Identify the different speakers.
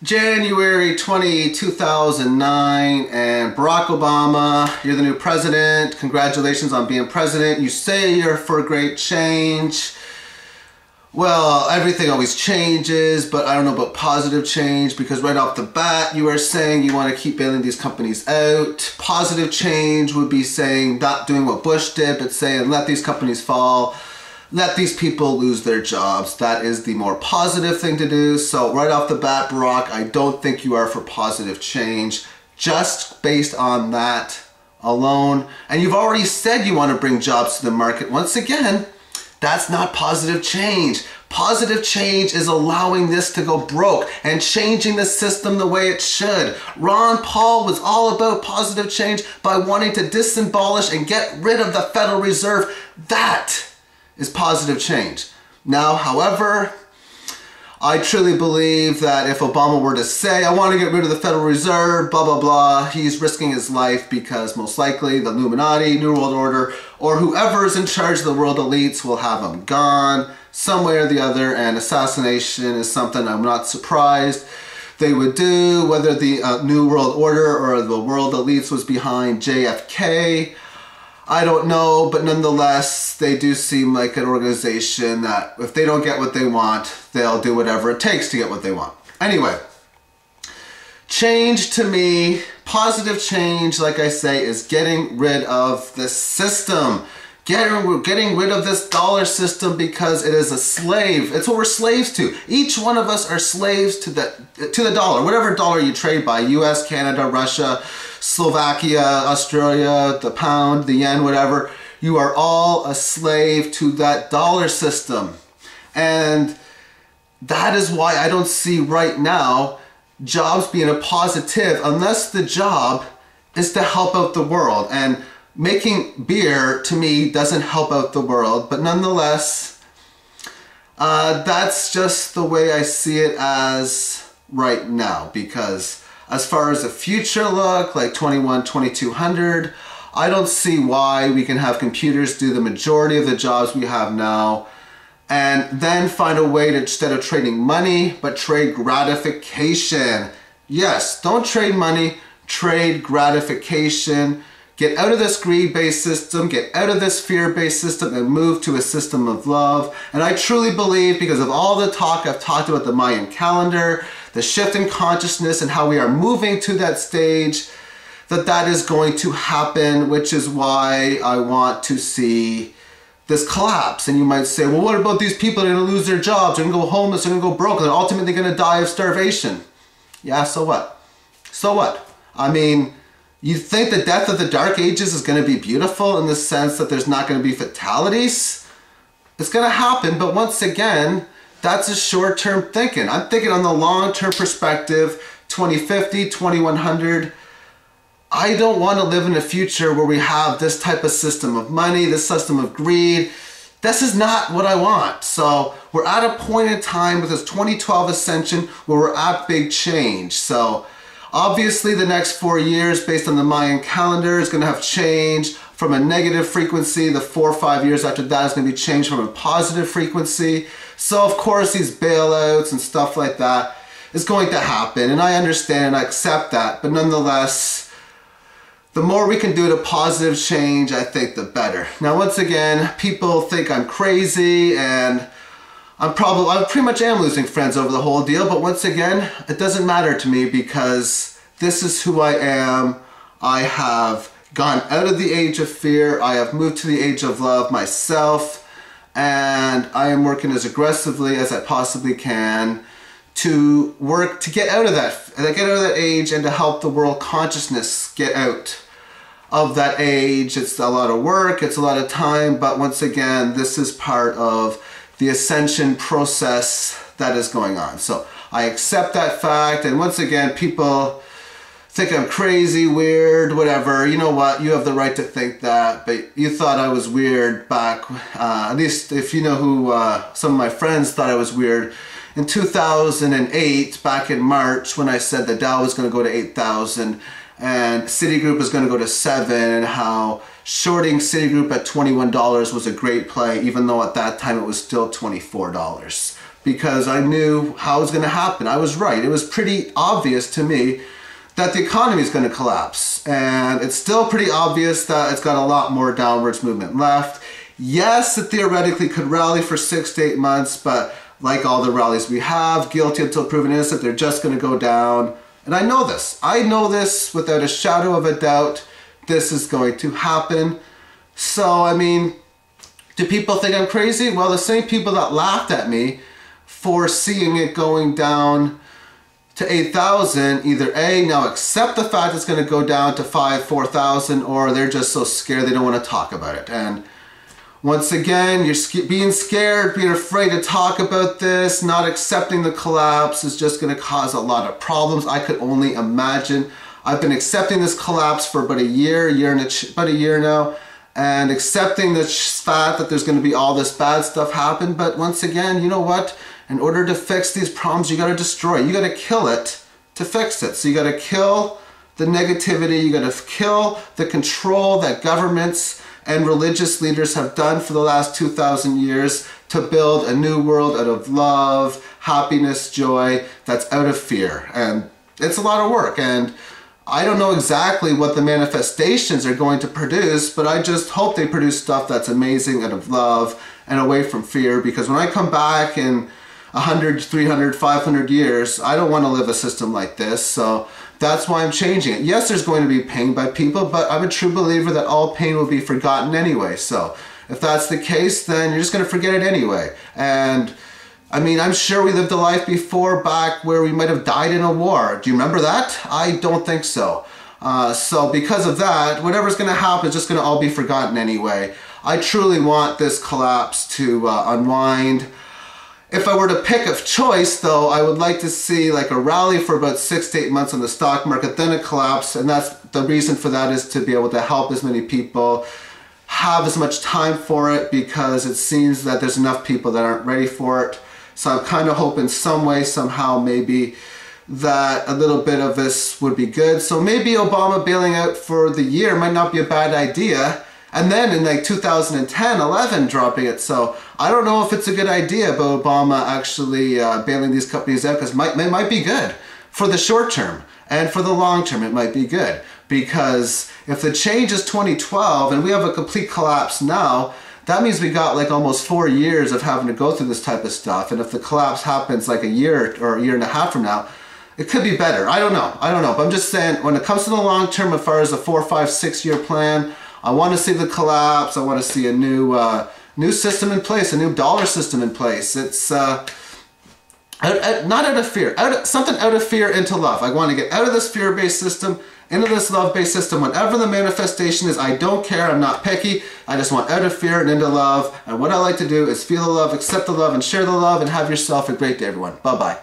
Speaker 1: January 2009, and Barack Obama, you're the new president. Congratulations on being president. You say you're for great change. Well, everything always changes, but I don't know about positive change, because right off the bat you are saying you want to keep bailing these companies out. Positive change would be saying not doing what Bush did, but saying let these companies fall. Let these people lose their jobs. That is the more positive thing to do. So right off the bat, Barack, I don't think you are for positive change, just based on that alone. And you've already said you want to bring jobs to the market. Once again, that's not positive change. Positive change is allowing this to go broke and changing the system the way it should. Ron Paul was all about positive change by wanting to disembowelish and get rid of the Federal Reserve. That is positive change. Now, however, I truly believe that if Obama were to say, I want to get rid of the Federal Reserve, blah, blah, blah, he's risking his life, because most likely the Illuminati, New World Order, or whoever is in charge of the world elites will have him gone some way or the other, and assassination is something I'm not surprised they would do. Whether the New World Order or the world elites was behind JFK, I don't know, but nonetheless, they do seem like an organization that if they don't get what they want, they'll do whatever it takes to get what they want. Anyway, change to me, positive change, like I say, is getting rid of this system. Getting rid of this dollar system, because it is a slave. It's what we're slaves to. Each one of us are slaves to the dollar, whatever dollar you trade by, US, Canada, Russia, Slovakia, Australia, the pound, the yen, whatever. You are all a slave to that dollar system. And that is why I don't see right now jobs being a positive, unless the job is to help out the world. And making beer, to me, doesn't help out the world, but nonetheless, that's just the way I see it as right now. Because as far as the future look, like 2200, I don't see why we can have computers do the majority of the jobs we have now, and then find a way to, instead of trading money, but trade gratification. Yes, don't trade money, trade gratification. Get out of this greed-based system, get out of this fear-based system, and move to a system of love. And I truly believe, because of all the talk I've talked about the Mayan calendar, the shift in consciousness, and how we are moving to that stage, that is going to happen, which is why I want to see this collapse. And you might say, well, what about these people that are going to lose their jobs, they're going to go homeless, they're going to go broke, and they're ultimately going to die of starvation. Yeah, so what? So what? I mean, you think the death of the Dark Ages is going to be beautiful in the sense that there's not going to be fatalities? It's going to happen, but once again, that's a short-term thinking. I'm thinking on the long-term perspective, 2050, 2100. I don't want to live in a future where we have this type of system of money, this system of greed. This is not what I want. So we're at a point in time with this 2012 ascension where we're at big change. So obviously the next 4 years, based on the Mayan calendar, is going to have change from a negative frequency. The 4 or 5 years after that is going to be changed from a positive frequency. So of course these bailouts and stuff like that is going to happen, and I understand and I accept that, but nonetheless, the more we can do to positive change, I think the better. Now, once again, people think I'm crazy, and I pretty much am losing friends over the whole deal, but once again, it doesn't matter to me, because this is who I am. I have gone out of the age of fear. I have moved to the age of love myself, and I am working as aggressively as I possibly can to work to get out of that age, and to help the world consciousness get out of that age. It's a lot of work, it's a lot of time, but once again, this is part of the ascension process that is going on. So I accept that fact, and once again, people think I'm crazy, weird, whatever. You know what? You have the right to think that, but you thought I was weird back, at least if you know who, some of my friends thought I was weird in 2008, back in March, when I said the Dow was going to go to 8,000 and Citigroup is going to go to 7, and how shorting Citigroup at $21 was a great play, even though at that time it was still $24. because I knew how it was going to happen. I was right. It was pretty obvious to me that the economy is going to collapse. And it's still pretty obvious that it's got a lot more downwards movement left. Yes, it theoretically could rally for 6 to 8 months, but like all the rallies we have, guilty until proven innocent, they're just going to go down. And I know this. I know this without a shadow of a doubt. This is going to happen. So, I mean, do people think I'm crazy? Well, the same people that laughed at me for seeing it going down to 8,000, either A, now accept the fact it's going to go down to 4,000, or they're just so scared they don't want to talk about it. And once again, you're being scared, being afraid to talk about this, not accepting the collapse is just going to cause a lot of problems. I could only imagine. I've been accepting this collapse for about a year now, and accepting the fact that there's going to be all this bad stuff happen. But once again, you know what? In order to fix these problems, you got to destroy it. You got to kill it to fix it. So you got to kill the negativity. You got to kill the control that governments and religious leaders have done for the last 2,000 years to build a new world out of love, happiness, joy, that's out of fear. And it's a lot of work. And I don't know exactly what the manifestations are going to produce, but I just hope they produce stuff that's amazing out of love and away from fear, because when I come back in 100, 300, 500 years, I don't want to live a system like this. So that's why I'm changing it. Yes, there's going to be pain by people, but I'm a true believer that all pain will be forgotten anyway. So if that's the case, then you're just going to forget it anyway. And I mean, I'm sure we lived a life before back where we might have died in a war. Do you remember that? I don't think so. So because of that, whatever's going to happen is just going to all be forgotten anyway. I truly want this collapse to unwind. If I were to pick a choice, though, I would like to see like a rally for about 6 to 8 months on the stock market, then a collapse. And that's the reason for that, is to be able to help as many people have as much time for it, because it seems that there's enough people that aren't ready for it. So I'm kind of hoping some way, somehow, maybe that a little bit of this would be good. So maybe Obama bailing out for the year might not be a bad idea. And then in like 2010, 11, dropping it. So I don't know if it's a good idea about Obama actually bailing these companies out, because it might be good for the short term. And for the long term, it might be good. Because if the change is 2012 and we have a complete collapse now, that means we got like almost 4 years of having to go through this type of stuff. And if the collapse happens like a year or a year and a half from now, it could be better. I don't know. But I'm just saying, when it comes to the long term, as far as a 4, 5, 6 year plan, I want to see the collapse. I want to see a new system in place, a new dollar system in place. It's not out of fear, something out of fear into love. I want to get out of this fear-based system into this love-based system. Whatever the manifestation is, I don't care. I'm not picky. I just want out of fear and into love. And what I like to do is feel the love, accept the love, and share the love, and have yourself a great day, everyone. Bye-bye.